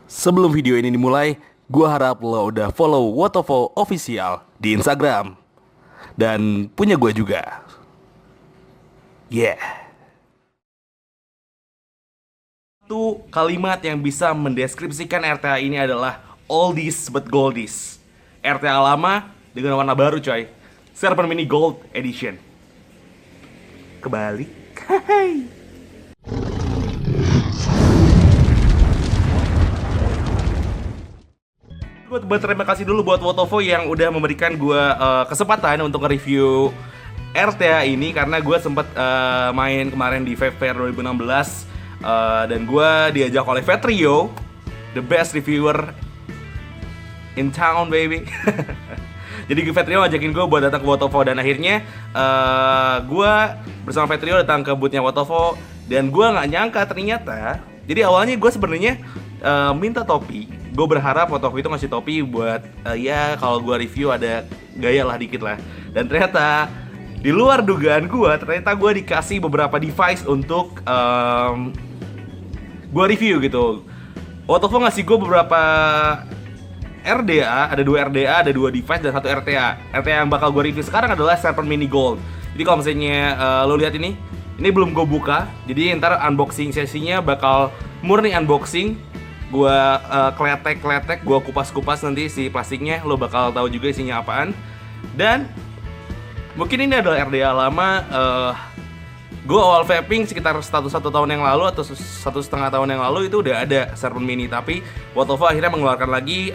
Sebelum video ini dimulai, gua harap lo udah follow Wotofo Official di Instagram. Dan punya gua juga. Yeah. Satu kalimat yang bisa mendeskripsikan RTA ini adalah oldies but goldies. RTA lama dengan warna baru coy. Serpent Mini Gold Edition. Kebalik. Hai. Gue berterima kasih dulu buat Wotofo yang udah memberikan gue kesempatan untuk nge-review RTA ini karena gue sempat main kemarin di Vape Fair 2016 dan gue diajak oleh Vetrio, the best reviewer in town baby. Jadi Vetrio ngajakin gue buat datang ke Wotofo dan akhirnya gue bersama Vetrio datang ke boothnya Wotofo dan gue nggak nyangka ternyata. Jadi awalnya gue sebenarnya minta topi. Gue berharap Wotofo itu ngasih topi buat ya kalau gue review ada gaya lah dikit lah. Dan ternyata di luar dugaan gue, ternyata gue dikasih beberapa device untuk gue review gitu. Wotofo ngasih gue beberapa RDA, ada 2 RDA, ada 2 device dan 1 RTA. RTA yang bakal gue review sekarang adalah Serpent Mini Gold. Jadi kalau misalnya lo lihat ini belum gue buka. Jadi ntar unboxing sesinya bakal murni unboxing. Gue kletek-kletek, gue kupas-kupas nanti si plastiknya, lo bakal tahu juga isinya apaan. Dan mungkin ini adalah RDA lama. Gue awal vaping sekitar 1 tahun yang lalu atau 1,5 tahun yang lalu itu udah ada Serpent Mini. Tapi Wotofo akhirnya mengeluarkan lagi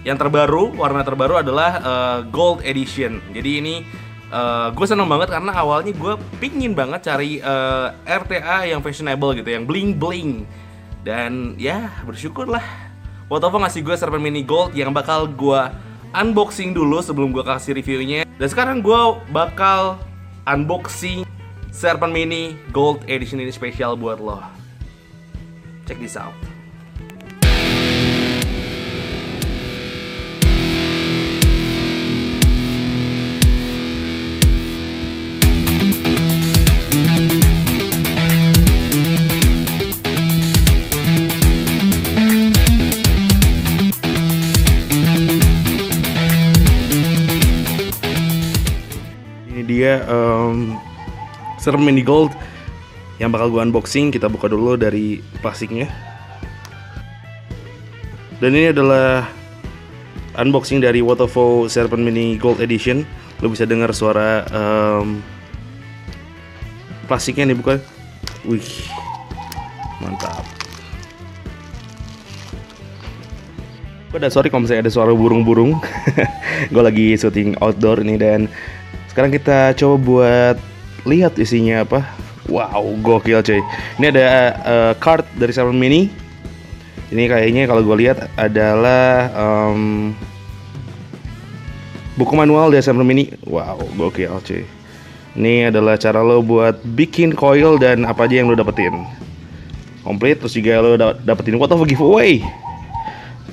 yang terbaru, warna terbaru adalah Gold Edition. Jadi ini gue seneng banget karena awalnya gue pingin banget cari RTA yang fashionable gitu, yang bling-bling. Dan ya bersyukurlah Wotofo ngasih gue Serpent Mini Gold yang bakal gue unboxing dulu sebelum gue kasih reviewnya. Dan sekarang gue bakal unboxing Serpent Mini Gold Edition ini spesial buat lo. Check this out. Dia Serpent Mini Gold yang bakal gue unboxing. Kita buka dulu dari plastiknya. Dan ini adalah unboxing dari Wotofo Serpent Mini Gold Edition. Lo bisa dengar suara plastiknya nih, buka. Wih, mantap. Gue udah sorry kalau misalnya ada suara burung-burung. Gue lagi syuting outdoor ini dan sekarang kita coba buat lihat isinya apa. Wow, gokil coy. Ini ada card dari Serpent Mini. Ini kayaknya kalau gue lihat adalah buku manual dari Serpent Mini. Wow, gokil coy. Ini adalah cara lo buat bikin coil dan apa aja yang lo dapetin. Komplit, terus juga lo dapetin Wotofo giveaway.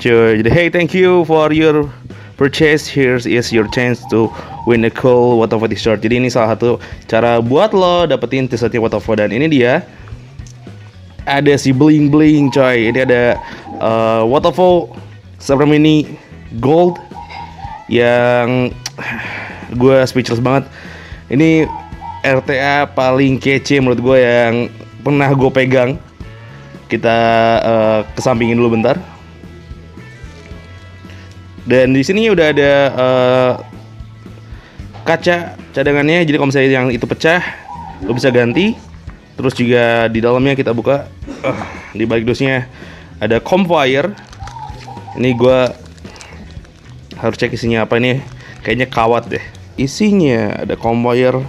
Cuy, jadi hey, thank you for your purchase. Here is your chance to win a cool Wotofo t-shirt. Jadi ini salah satu cara buat lo dapetin t-shirtnya Wotofo. Dan ini dia, ada si bling bling coy. Ini ada Wotofo Serpent Mini Gold yang gue speechless banget. Ini RTA paling kece menurut gue yang pernah gue pegang. Kita kesampingin dulu bentar. Dan di sini udah ada kaca cadangannya. Jadi kalau misalnya yang itu pecah, lo bisa ganti. Terus juga di dalamnya kita buka, di balik dosnya ada comb-wire. Ini gue harus cek isinya apa ini. Kayaknya kawat deh. Isinya ada comb-wire.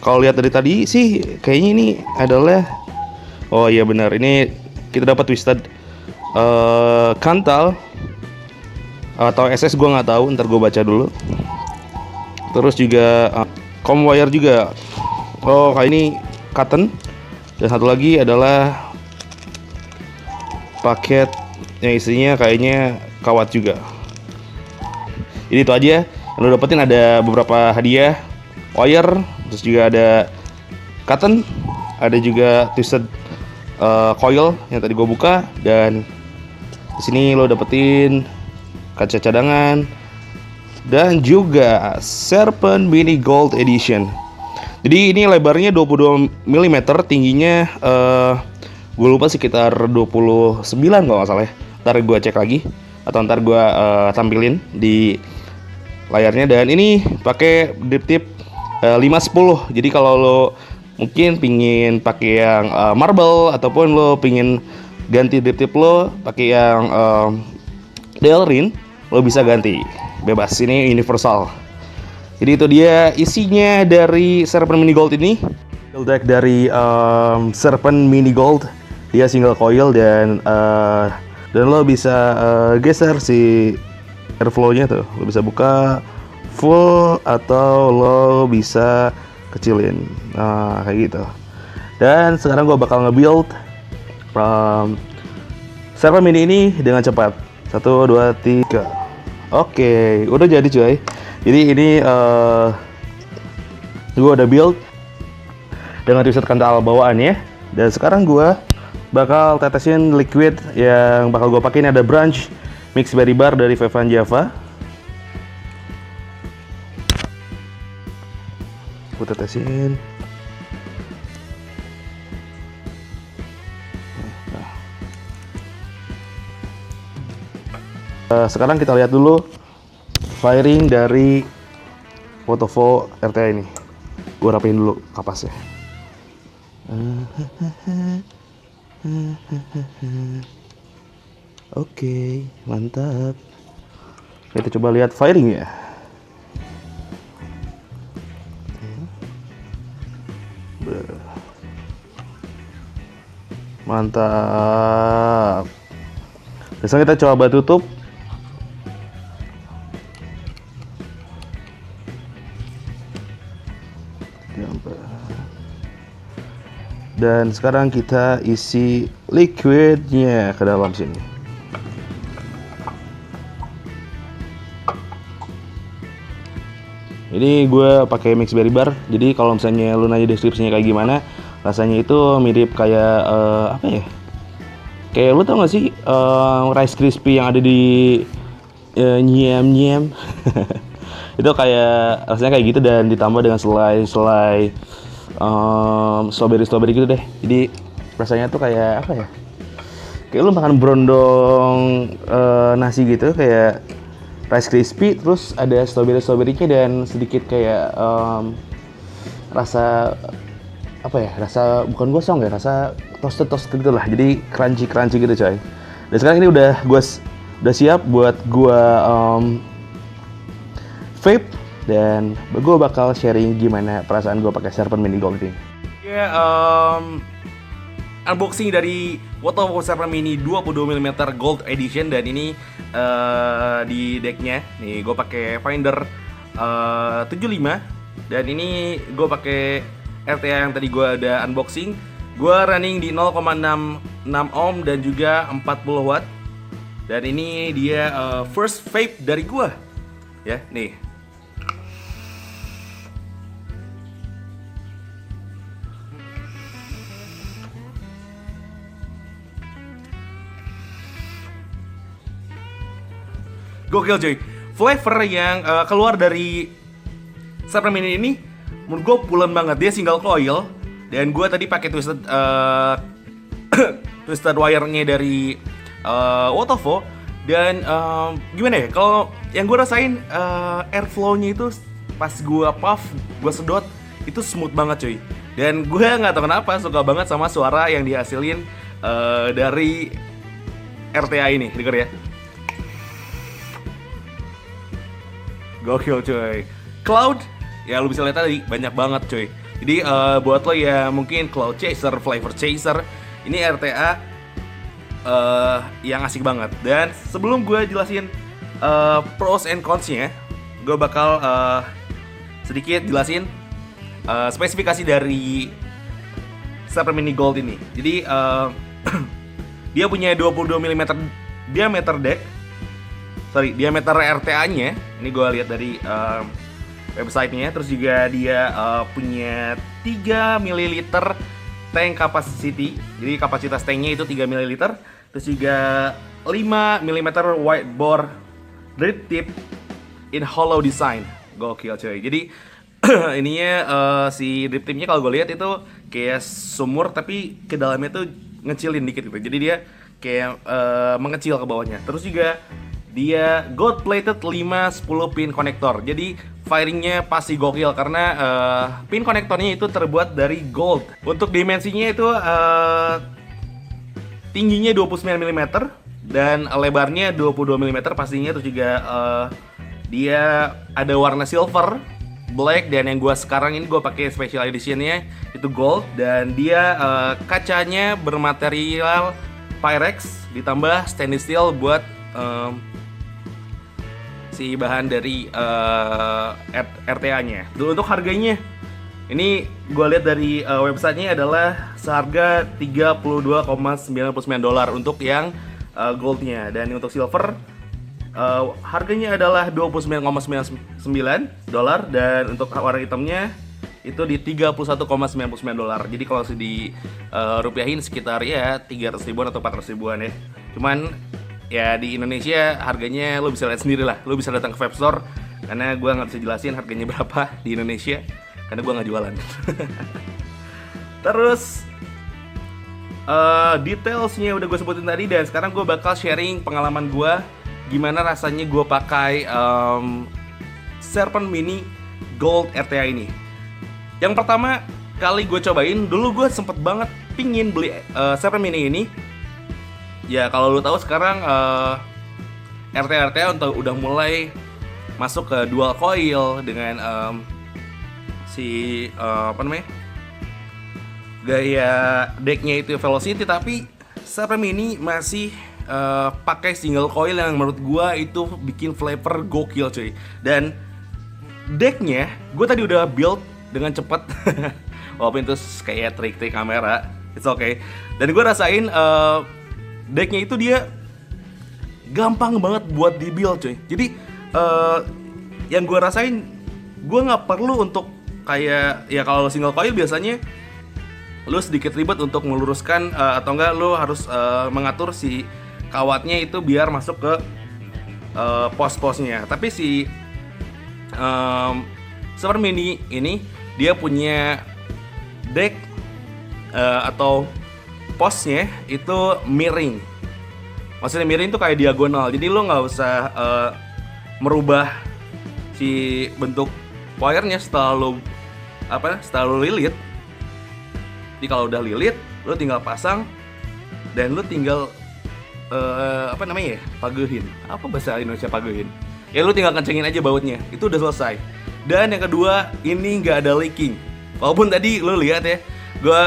Kalau lihat dari tadi sih kayaknya ini adalah, oh iya benar, ini kita dapat twisted kantal atau SS, gue nggak tahu, ntar gue baca dulu. Terus juga comb wire juga. Oh, kayak ini cotton. Dan satu lagi adalah paket yang isinya kayaknya kawat juga. Jadi itu aja yang lo dapetin. Ada beberapa hadiah, wire, terus juga ada cotton, ada juga twisted coil yang tadi gue buka, dan di sini lo dapetin kaca cadangan dan juga Serpent Mini Gold Edition. Jadi ini lebarnya 22 mm, tingginya gue lupa sekitar 29 kalau nggak salah ya. Ntar gue cek lagi atau ntar gue tampilin di layarnya. Dan ini pakai drip tip 510. Jadi kalau lo mungkin pingin pakai yang marble ataupun lo pingin ganti drip tip lo pakai yang Delrin, lo bisa ganti bebas. Ini universal. Jadi itu dia isinya dari Serpent Mini Gold ini. Build deck dari Serpent Mini Gold, dia single coil dan lo bisa geser si airflow-nya tuh. Lo bisa buka full atau lo bisa kecilin. Nah, kayak gitu. Dan sekarang gue bakal nge-build Serpent Mini ini dengan cepat. 1, 2, 3. Oke, udah jadi coy. Jadi ini gue udah build dengan reset kental bawaan ya. Dan sekarang gue bakal tetesin liquid yang bakal gue pakai. Ini ada Branch Mix Berry Bar dari Vevan Java. Gue tetesin. Sekarang kita lihat dulu firing dari Wotovo RTA ini. Gue rapiin dulu kapasnya. Oke, mantap. Kita coba lihat firingnya. Mantap. Sekarang kita coba tutup. Dan sekarang kita isi liquidnya ke dalam sini. Ini gue pakai Mix Berry Bar. Jadi kalau misalnya lu nanya deskripsinya kayak gimana, rasanya itu mirip kayak apa ya? Kayak lu tau gak sih Rice Crispy yang ada di Nyam. Itu kayak rasanya kayak gitu dan ditambah dengan selai strawberry gitu deh. Jadi rasanya tuh kayak apa ya? Kayak lu makan berondong nasi gitu, kayak Rice Crispy terus ada strawberry-nya dan sedikit kayak rasa apa ya? Rasa bukan gosong ya, rasa toasted gitu lah. Jadi crunchy gitu coy. Dan sekarang ini udah siap buat gua vape. Dan gue bakal sharing gimana perasaan gue pakai Serpent Mini Gold ini. Ya, unboxing dari Wotovo Serpent Mini 22 mm Gold Edition. Dan ini di decknya nih gue pakai Finder 75. Dan ini gue pakai RTA yang tadi gue ada unboxing. Gue running di 0,66 ohm dan juga 40 watt. Dan ini dia first vape dari gue. Ya, nih. Gokil cuy, flavor yang keluar dari Serpent Mini ini menurut gue pulen banget. Dia single coil dan gue tadi pakai twisted twisted wire-nya dari Wotovo. Dan gimana ya, kalau yang gue rasain airflow-nya itu pas gue puff, gue sedot, itu smooth banget cuy. Dan gue nggak tahu kenapa suka banget sama suara yang dihasilin dari RTA ini, denger ya. Gokil cuy. Cloud, ya lu bisa lihat tadi banyak banget cuy. Jadi buat lo ya mungkin cloud chaser, flavor chaser, ini RTA yang asik banget. Dan sebelum gue jelasin pros and cons-nya, gue bakal sedikit jelasin spesifikasi dari Serpent Mini Gold ini. Jadi dia punya 22 mm diameter deck. Diameter RTA-nya, ini gue lihat dari website-nya. Terus juga dia punya 3 ml tank capacity. Jadi kapasitas tanknya itu 3 ml. Terus juga 5 mm wide bore drip tip in hollow design. Gokil coy. Jadi ininya si drip tipnya kalau gue lihat itu kayak sumur tapi ke dalamnya tuh ngecilin dikit gitu. Jadi dia kayak mengecil ke bawahnya. Terus juga dia gold plated 5-10 pin konektor. Jadi firingnya pasti gokil karena pin konektornya itu terbuat dari gold. Untuk dimensinya itu tingginya 29 mm dan lebarnya 22 mm pastinya. Terus juga dia ada warna silver, black, dan yang gua sekarang ini gua pakai special editionnya itu gold. Dan dia kacanya bermaterial Pyrex ditambah stainless steel buat si bahan dari RTA-nya. Untuk harganya, ini gue lihat dari websitenya adalah seharga $32,99 untuk yang goldnya, dan untuk silver harganya adalah $29,99, dan untuk warna hitamnya itu di $31,99. Jadi kalau di rupiahin sekitar ya 300 ribuan atau 400 ribuan ya. Cuman ya di Indonesia harganya lo bisa lihat sendiri lah. Lo bisa datang ke Vape Store karena gue nggak bisa jelasin harganya berapa di Indonesia karena gue nggak jualan. Terus detailsnya udah gue sebutin tadi, dan sekarang gue bakal sharing pengalaman gue gimana rasanya gue pakai Serpent Mini Gold RTA ini. Yang pertama kali gue cobain, dulu gue sempet banget pingin beli Serpent Mini ini. Ya kalau lu tahu sekarang RTA udah mulai masuk ke dual coil dengan gaya decknya itu velocity, tapi Serpent Mini masih pakai single coil yang menurut gua itu bikin flavor gokil cuy. Dan decknya gua tadi udah build dengan cepat walaupun itu kayak trik-trik kamera, it's okay. Dan gua rasain decknya itu dia gampang banget buat di-build cuy. Jadi yang gue rasain, gue nggak perlu untuk kayak ya kalau single coil biasanya lu sedikit ribet untuk meluruskan atau enggak lu harus mengatur si kawatnya itu biar masuk ke pos-posnya. Tapi si Super Mini ini dia punya deck atau posnya itu miring. Maksudnya miring itu kayak diagonal. Jadi lo nggak usah merubah si bentuk wire-nya setelah lo lilit. Jadi kalau udah lilit, lo tinggal pasang dan lo tinggal pagehin. Apa bahasa Indonesia pagehin? Ya lo tinggal kencengin aja bautnya. Itu udah selesai. Dan yang kedua, ini nggak ada leaking. Walaupun tadi lo lihat ya, gue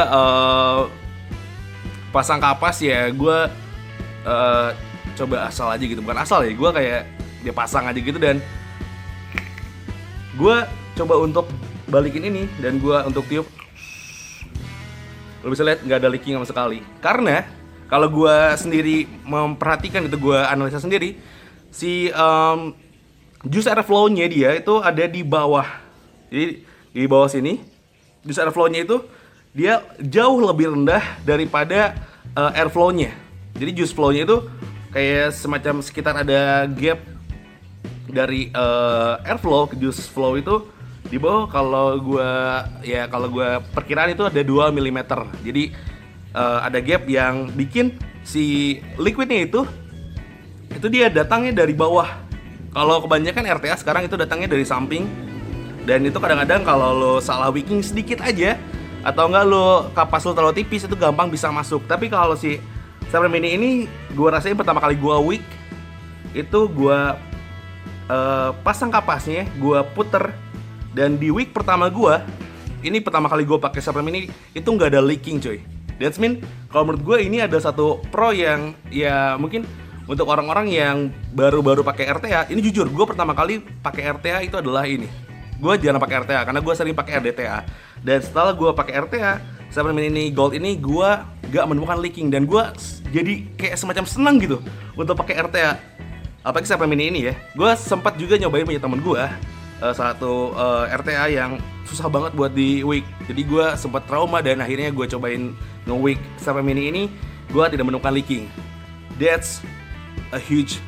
pasang kapas ya, gue coba asal aja gitu. Bukan asal ya, gue kayak dia pasang aja gitu. Dan gue coba untuk balikin ini, dan gue untuk tiup, lo bisa lihat nggak ada leaking sama sekali. Karena kalau gue sendiri memperhatikan itu, gue analisa sendiri, si juice airflow-nya dia itu ada di bawah. Jadi di bawah sini juice airflow-nya itu dia jauh lebih rendah daripada airflow-nya. Jadi juice flow-nya itu kayak semacam sekitar ada gap dari airflow ke juice flow itu di bawah. Kalau gue perkiraan itu ada 2 mm. Jadi ada gap yang bikin si liquidnya itu dia datangnya dari bawah. Kalau kebanyakan RTA sekarang itu datangnya dari samping, dan itu kadang-kadang kalau lo salah wicking sedikit aja atau enggak lo kapas lo terlalu tipis itu gampang bisa masuk. Tapi kalau si Serpent Mini ini gue rasain pertama kali gue wick itu gue pasang kapasnya, gue puter, dan di wick pertama gue ini pertama kali gue pakai Serpent Mini itu nggak ada leaking coy. That's mean kalau menurut gue ini ada satu pro yang ya mungkin untuk orang-orang yang baru-baru pakai RTA. Ini jujur gue pertama kali pakai RTA itu adalah ini. Gue jarang pakai RTA karena gue sering pakai RDTA. Dan setelah gue pakai RTA Serpent Mini Gold ini, gue gak menemukan leaking, dan gue jadi kayak semacam senang gitu untuk pakai RTA. Apalagi Serpent Mini ini ya. Gue sempat juga nyobain punya temen gue, RTA yang susah banget buat di week. Jadi gue sempat trauma dan akhirnya gue cobain nge-week Serpent Mini ini, gue tidak menemukan leaking. That's a huge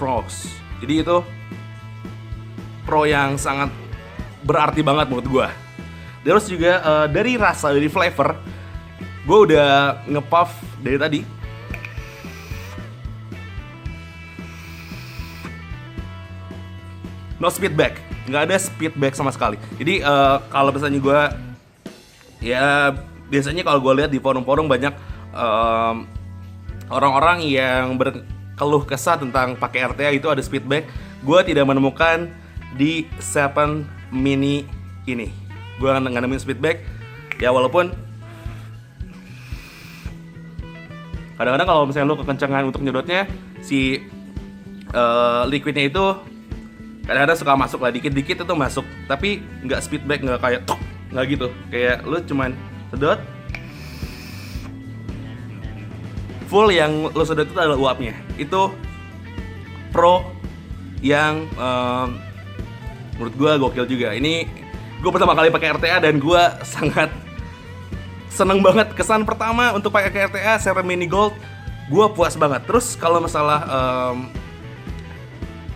pros. Jadi itu pro yang sangat berarti banget menurut gue. Terus juga dari rasa, dari flavor, gue udah nge-puff dari tadi. No speedback, nggak ada speedback sama sekali. Jadi kalau misalnya gue, ya biasanya kalau gue lihat di forum-forum banyak orang-orang yang berkeluh kesah tentang pakai RTA itu ada speedback. Gue tidak menemukan di Serpent Mini ini. Gue nggak nemuin speedback. Ya walaupun kadang-kadang kalau misalnya lo kekencangan untuk nyedotnya, si liquidnya itu kadang-kadang suka masuk lah, dikit-dikit itu masuk, tapi nggak speedback, nggak kayak tok, nggak gitu. Kayak lu cuman sedot, full yang lu sedot itu adalah uapnya. Itu pro yang menurut gue gokil juga. Ini gue pertama kali pakai RTA dan gue sangat seneng banget. Kesan pertama untuk pakai RTA Serpent Mini Gold, gue puas banget. Terus kalau masalah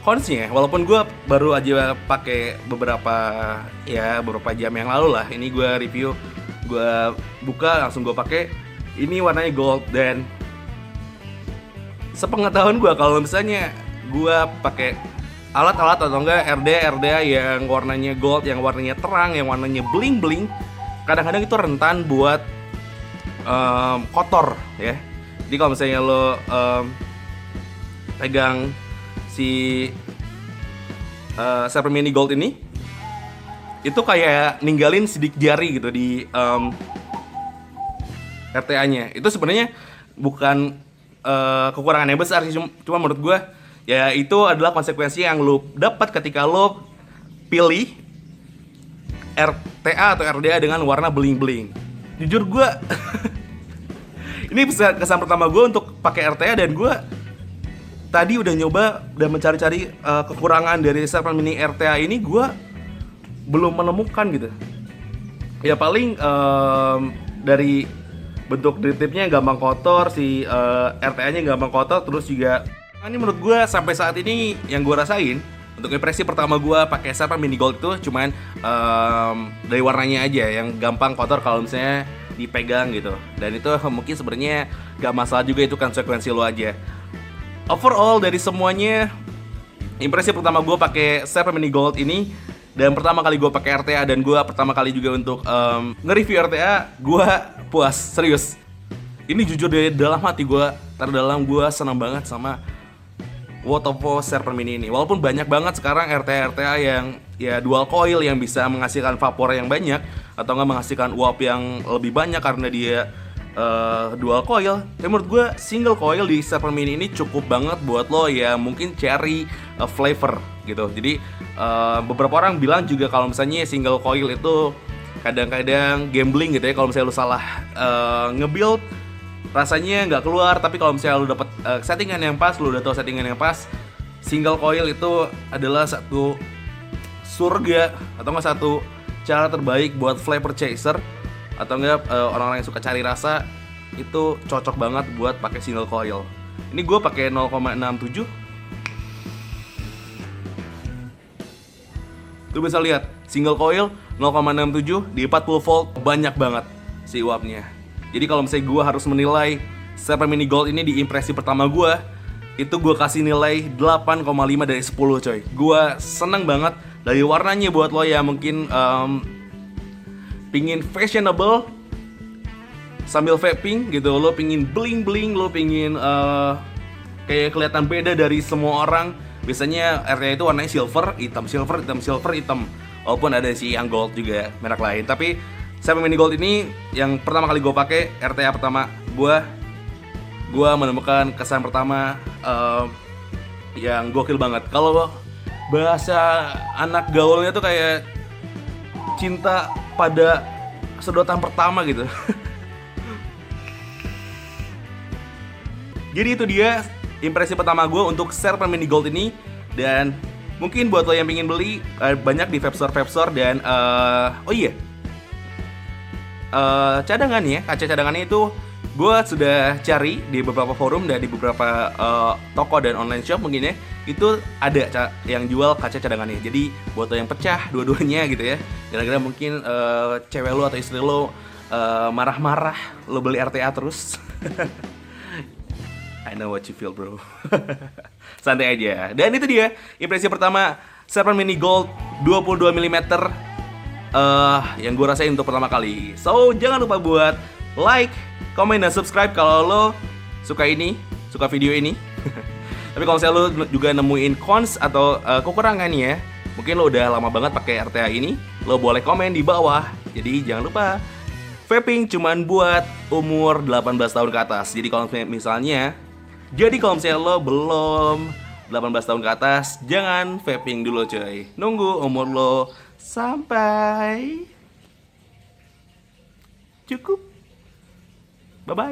cons-nya, walaupun gue baru aja pakai beberapa jam yang lalu lah, ini gue review, gue buka langsung gue pakai. Ini warnanya gold dan sepengetahuan gue kalau misalnya gue pakai alat-alat atau enggak RDA yang warnanya gold, yang warnanya terang, yang warnanya bling bling, kadang-kadang itu rentan buat kotor ya. Jadi kalau misalnya lo pegang si Serpent Mini Gold ini, itu kayak ninggalin sidik jari gitu di RTA-nya. Itu sebenarnya bukan kekurangan yang besar sih, cuma menurut gue ya itu adalah konsekuensi yang lo dapat ketika lo pilih RTA atau RDA dengan warna bling bling. Jujur gue ini kesan pertama gue untuk pakai RTA, dan gue tadi udah nyoba dan mencari-cari kekurangan dari Serpent Mini RTA ini, gue belum menemukan gitu. Ya paling dari bentuk drip tipnya gampang kotor, si RTA-nya gampang kotor, terus juga ini menurut gue sampai saat ini yang gue rasain untuk impresi pertama gue pakai Serpent Mini Gold itu cuman dari warnanya aja yang gampang kotor kalau misalnya dipegang gitu. Dan itu mungkin sebenarnya gak masalah juga, itu konsekuensi lo aja. Overall dari semuanya, impresi pertama gue pakai Serpent Mini Gold ini, dan pertama kali gue pakai RTA, dan gue pertama kali juga untuk nge-review RTA, gue puas, serius. Ini jujur dari dalam hati gue, terdalam gue senang banget sama Wotopo Serpent Mini ini. Walaupun banyak banget sekarang RTA yang ya dual coil yang bisa menghasilkan vapor yang banyak atau nggak menghasilkan uap yang lebih banyak karena dia dual coil. Tapi menurut gue single coil di Serpent Mini ini cukup banget buat lo ya mungkin cari flavor gitu. Jadi beberapa orang bilang juga kalau misalnya single coil itu kadang-kadang gambling gitu ya. Kalau misalnya lo salah nge-build, rasanya nggak keluar. Tapi kalau misalnya lo dapet settingan yang pas, lo udah tahu settingan yang pas, single coil itu adalah satu surga atau nggak satu cara terbaik buat flavor chaser atau enggak orang-orang yang suka cari rasa. Itu cocok banget buat pakai single coil. Ini gue pakai 0,67. Tuh bisa lihat single coil 0,67 di 40 volt, banyak banget si uapnya. Jadi kalau misalnya gue harus menilai Serpent Mini Gold ini di impresi pertama gue, itu gue kasih nilai 8,5 dari 10 coy. Gue seneng banget dari warnanya. Buat lo ya mungkin pingin fashionable sambil vaping gitu, lo pingin bling bling, lo pingin kayak kelihatan beda dari semua orang. Biasanya RTA itu warnanya silver, hitam, silver, hitam, silver, hitam. Walaupun ada sih yang gold juga merek lain, tapi Serpent Mini Gold ini yang pertama kali gue pakai, RTA pertama gue menemukan kesan pertama yang gokil banget. Kalau bahasa anak gaulnya tuh kayak cinta pada sedotan pertama gitu. Jadi itu dia impresi pertama gue untuk Serpent Mini Gold ini. Dan Mungkin buat lo yang pengen beli, banyak di vape store dan oh iya, cadangannya, kaca cadangannya itu gue sudah cari di beberapa forum dan di beberapa toko dan online shop mungkin ya, itu ada yang jual kaca cadangannya. Jadi buat lo yang pecah dua-duanya gitu ya, kira-kira mungkin cewek lo atau istri lo marah-marah lo beli RTA terus. I know what you feel, bro. Santai aja. Dan itu dia impresi pertama Serpent Mini Gold 22 mm yang gue rasain untuk pertama kali. So, jangan lupa buat like, komen, dan subscribe kalau lo suka video ini. Tapi kalau misalnya lo juga nemuin cons atau kekurangannya, mungkin lo udah lama banget pakai RTA ini, lo boleh komen di bawah. Jadi jangan lupa, vaping cuman buat umur 18 tahun ke atas. Jadi kalau misalnya lo belum 18 tahun ke atas, jangan vaping dulu coy. Nunggu umur lo sampai cukup. Bye-bye.